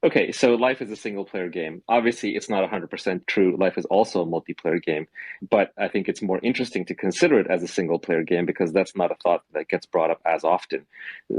Okay, so life is a single player game. Obviously, it's not 100% true. Life is also a multiplayer game, but I think it's more interesting to consider it as a single player game because that's not a thought that gets brought up as often.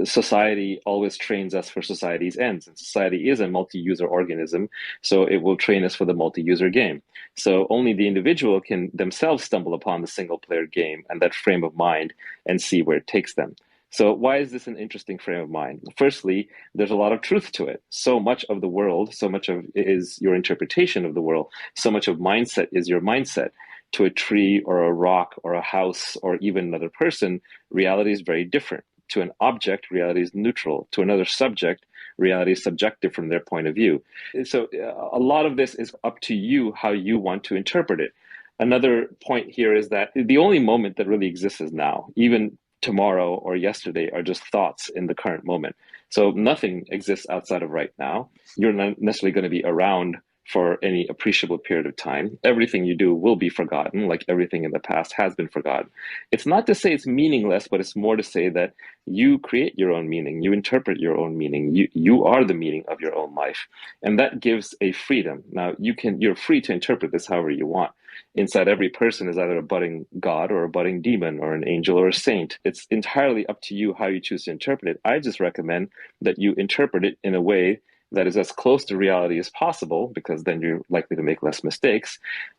Society always trains us for society's ends, and society is a multi-user organism, so it will train us for the multi-user game. So only the individual can themselves stumble upon the single player game and that frame of mind and see where it takes them. So why is this an interesting frame of mind? Firstly, there's a lot of truth to it. So much of the world, so much of it is your interpretation of the world, so much of mindset is your mindset. To a tree or a rock or a house or even another person, reality is very different. To an object, reality is neutral. To another subject, reality is subjective from their point of view. So a lot of this is up to you how you want to interpret it. Another point here is that the only moment that really exists is now. Even tomorrow or yesterday are just thoughts in the current moment. So nothing exists outside of right now. You're not necessarily going to be around for any appreciable period of time. Everything you do will be forgotten, like everything in the past has been forgotten. It's not to say it's meaningless, but it's more to say that you create your own meaning, you interpret your own meaning, you are the meaning of your own life. And that gives a freedom. Now you're free to interpret this however you want. Inside every person is either a budding god or a budding demon or an angel or a saint. It's entirely up to you how you choose to interpret it. I just recommend that you interpret it in a way that is as close to reality as possible, because then you're likely to make less mistakes.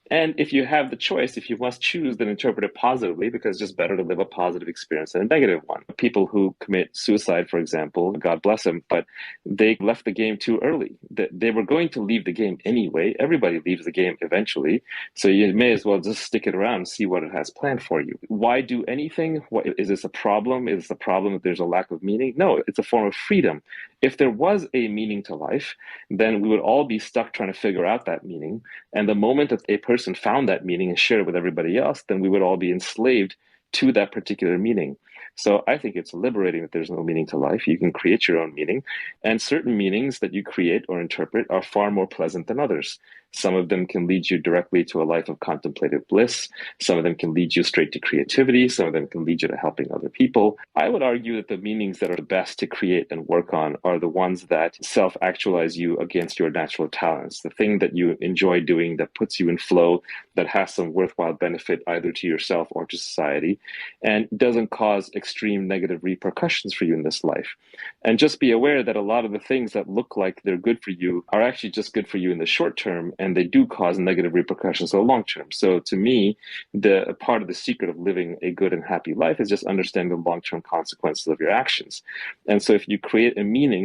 And if you have the choice, if you must choose, then interpret it positively, because it's just better to live a positive experience than a negative one. People who commit suicide, for example, God bless them, but they left the game too early. They were going to leave the game anyway. Everybody leaves the game eventually. So you may as well just stick it around and see what it has planned for you. Why do anything? Is this a problem? Is this a problem that there's a lack of meaning? No, it's a form of freedom. If there was a meaning to life, then we would all be stuck trying to figure out that meaning. And the moment that a person found that meaning and shared it with everybody else, then we would all be enslaved to that particular meaning. So I think it's liberating that there's no meaning to life. You can create your own meaning, and certain meanings that you create or interpret are far more pleasant than others. Some of them can lead you directly to a life of contemplative bliss. Some of them can lead you straight to creativity. Some of them can lead you to helping other people. I would argue that the meanings that are the best to create and work on are the ones that self-actualize you against your natural talents. The thing that you enjoy doing that puts you in flow, that has some worthwhile benefit either to yourself or to society, and doesn't cause extreme negative repercussions for you in this life. And just be aware that a lot of the things that look like they're good for you are actually just good for you in the short term, and they do cause negative repercussions in the long term. So to me, the part of the secret of living a good and happy life is just understanding the long term consequences of your actions. And so if you create a meaning